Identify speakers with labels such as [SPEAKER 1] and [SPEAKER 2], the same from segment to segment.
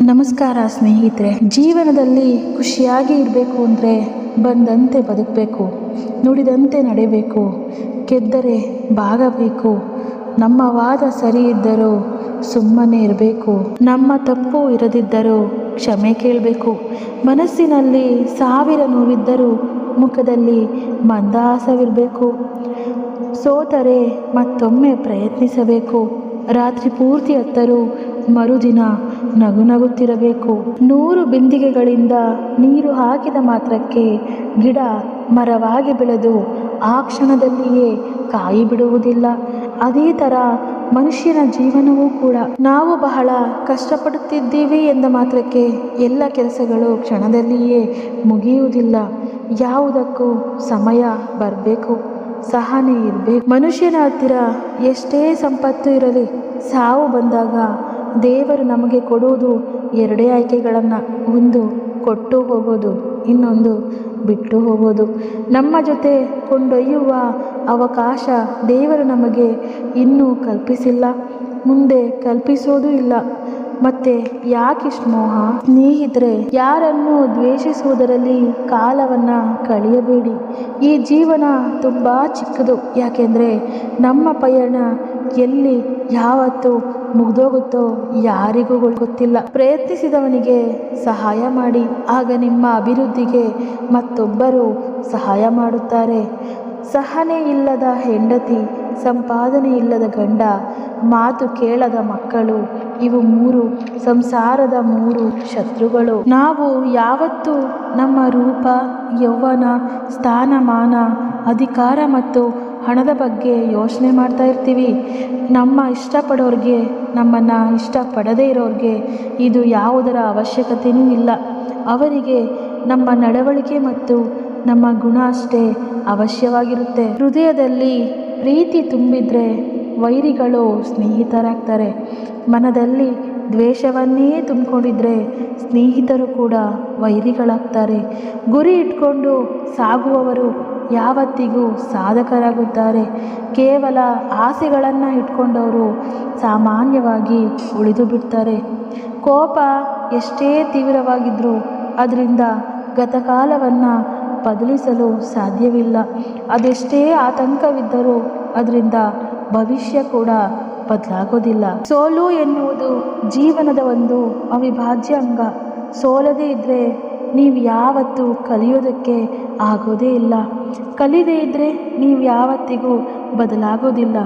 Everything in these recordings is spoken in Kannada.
[SPEAKER 1] ನಮಸ್ಕಾರ ಸ್ನೇಹಿತರೆ. ಜೀವನದಲ್ಲಿ ಖುಷಿಯಾಗಿ ಇರಬೇಕು ಅಂದರೆ ಬಂದಂತೆ ಬದುಕಬೇಕು, ನುಡಿದಂತೆ ನಡೆಯಬೇಕು, ಗೆದ್ದರೆ ಬಾಗಬೇಕು, ನಮ್ಮ ವಾದ ಸರಿ ಇದ್ದರೂ ಸುಮ್ಮನೆ ಇರಬೇಕು, ನಮ್ಮ ತಪ್ಪು ಇರದಿದ್ದರೂ ಕ್ಷಮೆ ಕೇಳಬೇಕು. ಮನಸ್ಸಿನಲ್ಲಿ 1000 ನೋವಿದ್ದರೂ ಮುಖದಲ್ಲಿ ಮಂದಹಾಸವಿರಬೇಕು. ಸೋತರೆ ಮತ್ತೊಮ್ಮೆ ಪ್ರಯತ್ನಿಸಬೇಕು. ರಾತ್ರಿ ಪೂರ್ತಿ ಅತ್ತರೂ ಮರುದಿನ ನಗುತ್ತಿರಬೇಕು. 100 ಬಿಂದಿಗೆಗಳಿಂದ ನೀರು ಹಾಕಿದ ಮಾತ್ರಕ್ಕೆ ಗಿಡ ಮರವಾಗಿ ಬೆಳೆದು ಆ ಕ್ಷಣದಲ್ಲಿಯೇ ಕಾಯಿ ಬಿಡುವುದಿಲ್ಲ. ಅದೇ ಥರ ಮನುಷ್ಯನ ಜೀವನವೂ ಕೂಡ. ನಾವು ಬಹಳ ಕಷ್ಟಪಡುತ್ತಿದ್ದೀವಿ ಎಂದ ಮಾತ್ರಕ್ಕೆ ಎಲ್ಲ ಕೆಲಸಗಳು ಕ್ಷಣದಲ್ಲಿಯೇ ಮುಗಿಯುವುದಿಲ್ಲ. ಯಾವುದಕ್ಕೂ ಸಮಯ ಬರಬೇಕು, ಸಹನೆ ಇರಬೇಕು. ಮನುಷ್ಯನ ಹತ್ತಿರ ಎಷ್ಟೇ ಸಂಪತ್ತು ಇರಲಿ, ಸಾವು ಬಂದಾಗ ದೇವರು ನಮಗೆ ಕೊಡುವುದು 2 ಆಯ್ಕೆಗಳನ್ನು. ಒಂದು ಕೊಟ್ಟು ಹೋಗೋದು, ಇನ್ನೊಂದು ಬಿಟ್ಟು ಹೋಗೋದು. ನಮ್ಮ ಜೊತೆ ಕೊಂಡೊಯ್ಯುವ ಅವಕಾಶ ದೇವರು ನಮಗೆ ಇನ್ನೂ ಕಲ್ಪಿಸಿಲ್ಲ, ಮುಂದೆ ಕಲ್ಪಿಸೋದು ಇಲ್ಲ. ಮತ್ತೆ ಯಾಕಿಷ್ಟು ಮೋಹ? ಸ್ನೇಹಿತರೆ, ಯಾರನ್ನು ದ್ವೇಷಿಸುವುದರಲ್ಲಿ ಕಾಲವನ್ನು ಕಳೆಯಬೇಡಿ. ಈ ಜೀವನ ತುಂಬ ಚಿಕ್ಕದು. ಯಾಕೆಂದರೆ ನಮ್ಮ ಪಯಣ ಎಲ್ಲಿ ಯಾವತ್ತು ಮುಗ್ದೋಗುತ್ತೋ ಯಾರಿಗೂ ಗೊತ್ತಿಲ್ಲ. ಪ್ರಯತ್ನಿಸಿದವನಿಗೆ ಸಹಾಯ ಮಾಡಿ, ಆಗ ನಿಮ್ಮ ಅಭಿವೃದ್ಧಿಗೆ ಮತ್ತೊಬ್ಬರು ಸಹಾಯ ಮಾಡುತ್ತಾರೆ. ಸಹನೆ ಇಲ್ಲದ ಹೆಂಡತಿ, ಸಂಪಾದನೆ ಇಲ್ಲದ ಗಂಡ, ಮಾತು ಕೇಳದ ಮಕ್ಕಳು, ಇವು 3 ಸಂಸಾರದ 3 ಶತ್ರುಗಳು. ನಾವು ಯಾವತ್ತೂ ನಮ್ಮ ರೂಪ, ಯೌವನ, ಸ್ಥಾನಮಾನ, ಅಧಿಕಾರ ಮತ್ತು ಹಣದ ಬಗ್ಗೆ ಯೋಚನೆ ಮಾಡ್ತಾ ಇರ್ತೀವಿ. ನಮ್ಮ ಇಷ್ಟಪಡೋರಿಗೆ, ನಮ್ಮನ್ನು ಇಷ್ಟಪಡದೇ ಇರೋರಿಗೆ ಇದು ಯಾವುದರ ಅವಶ್ಯಕತೆಯೂ ಇಲ್ಲ. ಅವರಿಗೆ ನಮ್ಮ ನಡವಳಿಕೆ ಮತ್ತು ನಮ್ಮ ಗುಣ ಅಷ್ಟೇ ಅವಶ್ಯವಾಗಿರುತ್ತೆ. ಹೃದಯದಲ್ಲಿ ಪ್ರೀತಿ ತುಂಬಿದ್ರೆ ವೈರಿಗಳು ಸ್ನೇಹಿತರಾಗ್ತಾರೆ. ಮನದಲ್ಲಿ ದ್ವೇಷವನ್ನೇ ತುಂಬಿಕೊಂಡಿದ್ರೆ ಸ್ನೇಹಿತರು ಕೂಡ ವೈರಿಗಳಾಗ್ತಾರೆ. ಗುರಿ ಇಟ್ಕೊಂಡು ಸಾಗುವವರು ಯಾವತ್ತಿಗೂ ಸಾಧಕರಾಗುತ್ತಾರೆ. ಕೇವಲ ಆಸೆಗಳನ್ನು ಇಟ್ಕೊಂಡವರು ಸಾಮಾನ್ಯವಾಗಿ ಉಳಿದು ಬಿಡ್ತಾರೆ. ಕೋಪ ಎಷ್ಟೇ ತೀವ್ರವಾಗಿದ್ದರೂ ಅದರಿಂದ ಗತಕಾಲವನ್ನು ಬದಲಿಸಲು ಸಾಧ್ಯವಿಲ್ಲ. ಅದೆಷ್ಟೇ ಆತಂಕವಿದ್ದರೂ ಅದರಿಂದ ಭವಿಷ್ಯ ಕೂಡ ಬದಲಾಗೋದಿಲ್ಲ. ಸೋಲು ಎನ್ನುವುದು ಜೀವನದ ಒಂದು ಅವಿಭಾಜ್ಯ ಅಂಗ. ಸೋಲದೇ ಇದ್ದರೆ ನೀವು ಯಾವತ್ತೂ ಕಲಿಯೋದಕ್ಕೆ ಆಗೋದೇ ಇಲ್ಲ. ಕಲಿದೇ ಇದ್ದರೆ ನೀವು ಯಾವತ್ತಿಗೂ ಬದಲಾಗೋದಿಲ್ಲ.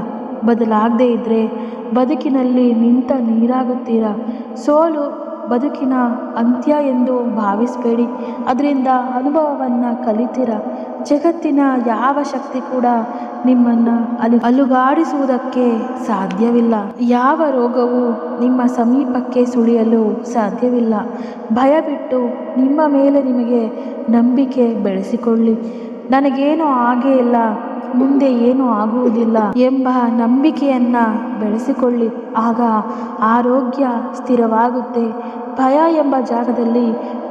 [SPEAKER 1] ಬದಲಾಗದೇ ಇದ್ದರೆ ಬದುಕಿನಲ್ಲಿ ನಿಂತ ನೀರಾಗುತ್ತೀರ. ಸೋಲು ಬದುಕಿನ ಅಂತ್ಯ ಎಂದು ಭಾವಿಸಬೇಡಿ. ಅದರಿಂದ ಅನುಭವವನ್ನು ಕಲಿತೀರ. ಜಗತ್ತಿನ ಯಾವ ಶಕ್ತಿ ಕೂಡ ನಿಮ್ಮನ್ನು ಅಲುಗಾಡಿಸುವುದಕ್ಕೆ ಸಾಧ್ಯವಿಲ್ಲ. ಯಾವ ರೋಗವು ನಿಮ್ಮ ಸಮೀಪಕ್ಕೆ ಸುಳಿಯಲು ಸಾಧ್ಯವಿಲ್ಲ. ಭಯ ಬಿಟ್ಟು ನಿಮ್ಮ ಮೇಲೆ ನಿಮಗೆ ನಂಬಿಕೆ ಬೆಳೆಸಿಕೊಳ್ಳಿ. ನನಗೇನೂ ಆಗೇ ಇಲ್ಲ, ಮುಂದೆ ಏನೂ ಆಗುವುದಿಲ್ಲ ಎಂಬ ನಂಬಿಕೆಯನ್ನು ಬೆಳೆಸಿಕೊಳ್ಳಿ. ಆಗ ಆರೋಗ್ಯ ಸ್ಥಿರವಾಗುತ್ತೆ. ಭಯ ಎಂಬ ಜಾಗದಲ್ಲಿ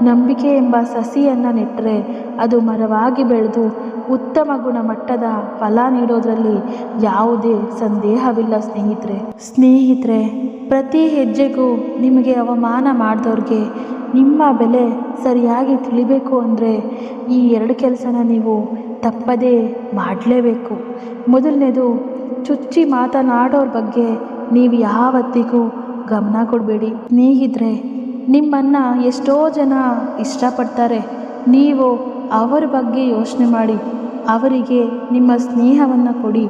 [SPEAKER 1] ನಂಬಿಕೆ ಎಂಬ ಸಸಿಯನ್ನು ನೆಟ್ಟರೆ ಅದು ಮರವಾಗಿ ಬೆಳೆದು ಉತ್ತಮ ಗುಣಮಟ್ಟದ ಫಲ ನೀಡೋದರಲ್ಲಿ ಯಾವುದೇ ಸಂದೇಹವಿಲ್ಲ. ಸ್ನೇಹಿತರೆ, ಪ್ರತಿ ಹೆಜ್ಜೆಗೂ ನಿಮಗೆ ಅವಮಾನ ಮಾಡಿದವ್ರಿಗೆ ನಿಮ್ಮ ಬೆಲೆ ಸರಿಯಾಗಿ ತಿಳಿಬೇಕು ಅಂದರೆ ಈ 2 ಕೆಲಸನ ನೀವು ತಪ್ಪದೇ ಮಾಡಲೇಬೇಕು. ಮೊದಲನೇದು, ಚುಚ್ಚಿ ಮಾತನಾಡೋರ ಬಗ್ಗೆ ನೀವು ಯಾವತ್ತಿಗೂ ಗಮನ ಕೊಡಬೇಡಿ. ಸ್ನೇಹಿತರೆ, ನಿಮ್ಮನ್ನು ಎಷ್ಟೋ ಜನ ಇಷ್ಟಪಡ್ತಾರೆ. ನೀವು ಅವರ ಬಗ್ಗೆ ಯೋಚನೆ ಮಾಡಿ, ಅವರಿಗೆ ನಿಮ್ಮ ಸ್ನೇಹವನ್ನು ಕೊಡಿ.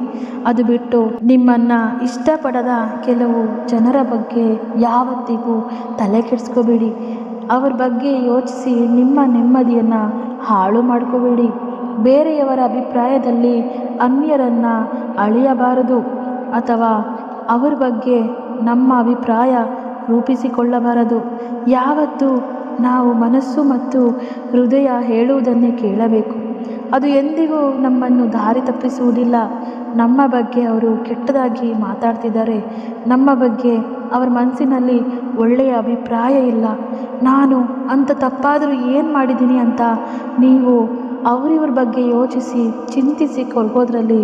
[SPEAKER 1] ಅದು ಬಿಟ್ಟು ನಿಮ್ಮನ್ನು ಇಷ್ಟಪಡದ ಕೆಲವು ಜನರ ಬಗ್ಗೆ ಯಾವತ್ತಿಗೂ ತಲೆ ಕೆಡಿಸ್ಕೋಬೇಡಿ. ಅವ್ರ ಬಗ್ಗೆ ಯೋಚಿಸಿ ನಿಮ್ಮ ನೆಮ್ಮದಿಯನ್ನು ಹಾಳು ಮಾಡ್ಕೋಬೇಡಿ. ಬೇರೆಯವರ ಅಭಿಪ್ರಾಯದಲ್ಲಿ ಅನ್ಯರನ್ನು ಅಳೆಯಬಾರದು ಅಥವಾ ಅವ್ರ ಬಗ್ಗೆ ನಮ್ಮ ಅಭಿಪ್ರಾಯ ರೂಪಿಸಿಕೊಳ್ಳಬಾರದು. ಯಾವತ್ತೂ ನಾವು ಮನಸ್ಸು ಮತ್ತು ಹೃದಯ ಹೇಳುವುದನ್ನೇ ಕೇಳಬೇಕು. ಅದು ಎಂದಿಗೂ ನಮ್ಮನ್ನು ದಾರಿ ತಪ್ಪಿಸುವುದಿಲ್ಲ. ನಮ್ಮ ಬಗ್ಗೆ ಅವರು ಕೆಟ್ಟದಾಗಿ ಮಾತಾಡ್ತಿದ್ದಾರೆ, ನಮ್ಮ ಬಗ್ಗೆ ಅವರ ಮನಸ್ಸಿನಲ್ಲಿ ಒಳ್ಳೆಯ ಅಭಿಪ್ರಾಯ ಇಲ್ಲ, ನಾನು ಅಂಥ ತಪ್ಪಾದರೂ ಏನು ಮಾಡಿದ್ದೀನಿ ಅಂತ ನೀವು ಅವರಿವ್ರ ಬಗ್ಗೆ ಯೋಚಿಸಿ ಚಿಂತಿಸಿ ಕೊರಗೋದ್ರಲ್ಲಿ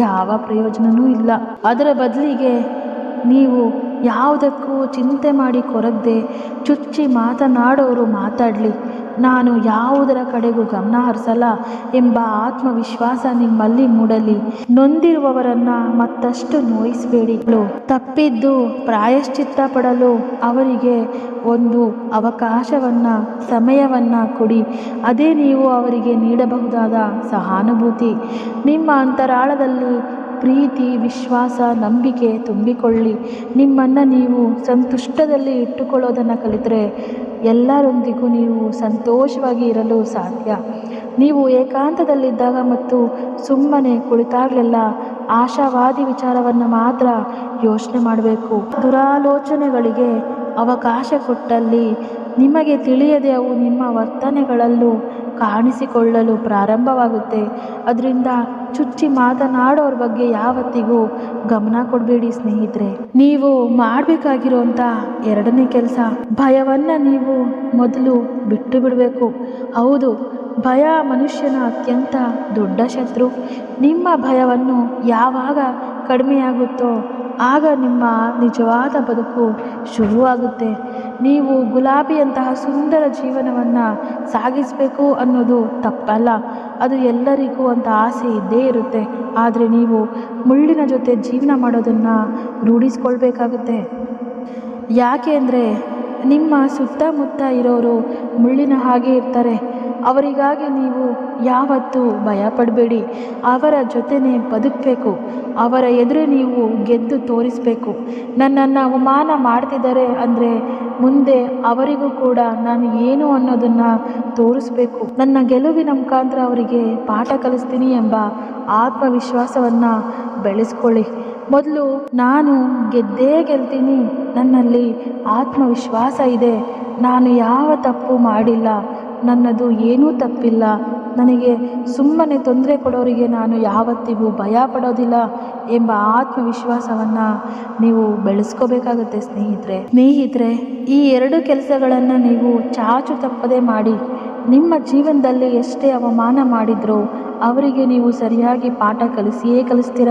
[SPEAKER 1] ಯಾವ ಪ್ರಯೋಜನವೂ ಇಲ್ಲ. ಅದರ ಬದಲಿಗೆ ನೀವು ಯಾವುದಕ್ಕೂ ಚಿಂತೆ ಮಾಡಿ ಕೊರಗದೆ ಚುಚ್ಚಿ ಮಾತನಾಡೋರು ಮಾತಾಡಲಿ, ನಾನು ಯಾವುದರ ಕಡೆಗೂ ಗಮನ ಹರಿಸಲ್ಲ ಎಂಬ ಆತ್ಮವಿಶ್ವಾಸ ನಿಮ್ಮಲ್ಲಿ ಮೂಡಲಿ. ನೊಂದಿರುವವರನ್ನು ಮತ್ತಷ್ಟು ನೋಯಿಸಬೇಡಿ. ತಪ್ಪಿದ್ದು ಪ್ರಾಯಶ್ಚಿತ್ತ ಪಡಲು ಅವರಿಗೆ ಒಂದು ಅವಕಾಶವನ್ನು, ಸಮಯವನ್ನು ಕೊಡಿ. ಅದೇ ನೀವು ಅವರಿಗೆ ನೀಡಬಹುದಾದ ಸಹಾನುಭೂತಿ. ನಿಮ್ಮ ಅಂತರಾಳದಲ್ಲಿ ಪ್ರೀತಿ, ವಿಶ್ವಾಸ, ನಂಬಿಕೆ ತುಂಬಿಕೊಳ್ಳಿ. ನಿಮ್ಮನ್ನು ನೀವು ಸಂತುಷ್ಟದಲ್ಲಿ ಇಟ್ಟುಕೊಳ್ಳೋದನ್ನು ಕಲಿತರೆ ಎಲ್ಲರೊಂದಿಗೂ ನೀವು ಸಂತೋಷವಾಗಿ ಇರಲು ಸಾಧ್ಯ. ನೀವು ಏಕಾಂತದಲ್ಲಿದ್ದಾಗ ಮತ್ತು ಸುಮ್ಮನೆ ಕುಳಿತಾಗಲೆಲ್ಲ ಆಶಾವಾದಿ ವಿಚಾರವನ್ನು ಮಾತ್ರ ಯೋಚನೆ ಮಾಡಬೇಕು. ದುರಾಲೋಚನೆಗಳಿಗೆ ಅವಕಾಶ ಕೊಟ್ಟಲ್ಲಿ ನಿಮಗೆ ತಿಳಿಯದೆ ಅವು ನಿಮ್ಮ ವರ್ತನೆಗಳಲ್ಲೂ ಕಾಣಿಸಿಕೊಳ್ಳಲು ಪ್ರಾರಂಭವಾಗುತ್ತೆ. ಅದರಿಂದ ಚುಚ್ಚಿ ಮಾತನಾಡೋರ ಬಗ್ಗೆ ಯಾವತ್ತಿಗೂ ಗಮನ ಕೊಡಬೇಡಿ ಸ್ನೇಹಿತರೆ. ನೀವು ಮಾಡಬೇಕಾಗಿರೋಂಥ ಎರಡನೇ ಕೆಲಸ, ಭಯವನ್ನು ನೀವು ಮೊದಲು ಬಿಟ್ಟು ಬಿಡಬೇಕು. ಹೌದು, ಭಯ ಮನುಷ್ಯನ ಅತ್ಯಂತ ದೊಡ್ಡ ಶತ್ರು. ನಿಮ್ಮ ಭಯವನ್ನು ಯಾವಾಗ ಕಡಿಮೆಯಾಗುತ್ತೋ ಆಗ ನಿಮ್ಮ ನಿಜವಾದ ಬದುಕು ಶುರುವಾಗುತ್ತೆ. ನೀವು ಗುಲಾಬಿಯಂತಹ ಸುಂದರ ಜೀವನವನ್ನು ಸಾಗಿಸಬೇಕು ಅನ್ನೋದು ತಪ್ಪಲ್ಲ. ಅದು ಎಲ್ಲರಿಗೂ ಅಂತ ಆಸೆ ಇದ್ದೇ ಇರುತ್ತೆ. ಆದರೆ ನೀವು ಮುಳ್ಳಿನ ಜೊತೆ ಜೀವನ ಮಾಡೋದನ್ನು ರೂಢಿಸ್ಕೊಳ್ಬೇಕಾಗುತ್ತೆ. ಯಾಕೆ ಅಂದರೆ ನಿಮ್ಮ ಸುತ್ತಮುತ್ತ ಇರೋರು ಮುಳ್ಳಿನ ಹಾಗೆ ಇರ್ತಾರೆ. ಅವರಿಗಾಗಿ ನೀವು ಯಾವತ್ತೂ ಭಯಪಡಬೇಡಿ. ಅವರ ಜೊತೆನೇ ಬದುಕಬೇಕು. ಅವರ ಎದುರೇ ನೀವು ಗೆದ್ದು ತೋರಿಸಬೇಕು. ನನ್ನನ್ನು ಅವಮಾನ ಮಾಡ್ತಿದ್ದಾರೆ ಅಂದರೆ ಮುಂದೆ ಅವರಿಗೂ ಕೂಡ ನಾನು ಏನು ಅನ್ನೋದನ್ನು ತೋರಿಸ್ಬೇಕು. ನನ್ನ ಗೆಲುವಿನ ಮುಖಾಂತರ ಅವರಿಗೆ ಪಾಠ ಕಲಿಸ್ತೀನಿ ಎಂಬ ಆತ್ಮವಿಶ್ವಾಸವನ್ನು ಬೆಳೆಸ್ಕೊಳ್ಳಿ. ಮೊದಲು ನಾನು ಗೆದ್ದೇ ಗೆಲ್ತೀನಿ, ನನ್ನಲ್ಲಿ ಆತ್ಮವಿಶ್ವಾಸ ಇದೆ, ನಾನು ಯಾವ ತಪ್ಪು ಮಾಡಿಲ್ಲ, ನನ್ನದು ಏನೂ ತಪ್ಪಿಲ್ಲ, ನನಗೆ ಸುಮ್ಮನೆ ತೊಂದರೆ ಕೊಡೋರಿಗೆ ನಾನು ಯಾವತ್ತಿಗೂ ಭಯ ಪಡೋದಿಲ್ಲ ಎಂಬ ಆತ್ಮವಿಶ್ವಾಸವನ್ನು ನೀವು ಬೆಳೆಸ್ಕೋಬೇಕಾಗುತ್ತೆ ಸ್ನೇಹಿತರೆ. ಈ ಎರಡು ಕೆಲಸಗಳನ್ನು ನೀವು ಚಾಚು ತಪ್ಪದೆ ಮಾಡಿ. ನಿಮ್ಮ ಜೀವನದಲ್ಲಿ ಎಷ್ಟೇ ಅವಮಾನ ಮಾಡಿದರೂ ಅವರಿಗೆ ನೀವು ಸರಿಯಾಗಿ ಪಾಠ ಕಲಿಸ್ತೀರ.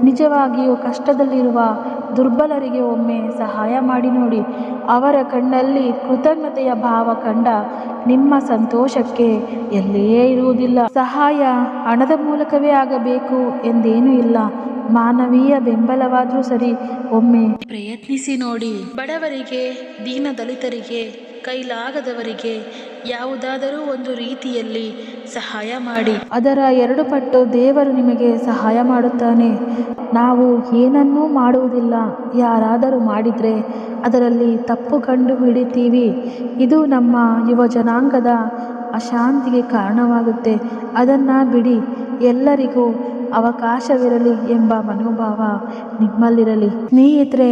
[SPEAKER 1] ನಿಜವಾಗಿಯೂ ಕಷ್ಟದಲ್ಲಿರುವ ದುರ್ಬಲರಿಗೆ ಒಮ್ಮೆ ಸಹಾಯ ಮಾಡಿ ನೋಡಿ. ಅವರ ಕಣ್ಣಲ್ಲಿ ಕೃತಜ್ಞತೆಯ ಭಾವ ಕಂಡ ನಿಮ್ಮ ಸಂತೋಷಕ್ಕೆ ಎಲ್ಲೇ ಇರುವುದಿಲ್ಲ. ಸಹಾಯ ಹಣದ ಮೂಲಕವೇ ಆಗಬೇಕು ಎಂದೇನೂ ಇಲ್ಲ. ಮಾನವೀಯ ಬೆಂಬಲವಾದರೂ ಸರಿ, ಒಮ್ಮೆ ಪ್ರಯತ್ನಿಸಿ ನೋಡಿ. ಬಡವರಿಗೆ, ದೀನದಲಿತರಿಗೆ, ಕೈಲಾಗದವರಿಗೆ ಯಾವುದಾದರೂ ಒಂದು ರೀತಿಯಲ್ಲಿ ಸಹಾಯ ಮಾಡಿ. ಅದರ 2 ಪಟ್ಟು ದೇವರು ನಿಮಗೆ ಸಹಾಯ ಮಾಡುತ್ತಾನೆ. ನಾವು ಏನನ್ನೂ ಮಾಡುವುದಿಲ್ಲ, ಯಾರಾದರೂ ಮಾಡಿದರೆ ಅದರಲ್ಲಿ ತಪ್ಪು ಕಂಡು ಹಿಡಿತೀವಿ. ಇದು ನಮ್ಮ ಯುವ ಜನಾಂಗದ ಅಶಾಂತಿಗೆ ಕಾರಣವಾಗುತ್ತೆ. ಅದನ್ನು ಬಿಡಿ. ಎಲ್ಲರಿಗೂ ಅವಕಾಶವಿರಲಿ ಎಂಬ ಮನೋಭಾವ ನಿಮ್ಮಲ್ಲಿರಲಿ. ಸ್ನೇಹಿತರೆ,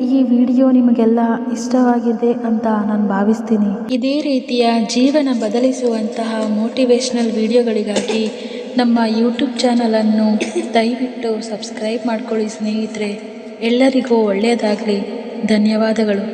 [SPEAKER 1] ಈ ವಿಡಿಯೋ ನಿಮಗೆಲ್ಲ ಇಷ್ಟವಾಗಿದೆ ಅಂತ ನಾನು ಭಾವಿಸ್ತೀನಿ. ಇದೇ ರೀತಿಯ ಜೀವನ ಬದಲಿಸುವಂತಹ ಮೋಟಿವೇಶ್ನಲ್ ವಿಡಿಯೋಗಳಿಗಾಗಿ ನಮ್ಮ ಯೂಟ್ಯೂಬ್ ಚಾನಲನ್ನು ದಯವಿಟ್ಟು ಸಬ್ಸ್ಕ್ರೈಬ್ ಮಾಡ್ಕೊಳ್ಳಿ ಸ್ನೇಹಿತರೆ. ಎಲ್ಲರಿಗೂ ಒಳ್ಳೆಯದಾಗಲಿ. ಧನ್ಯವಾದಗಳು.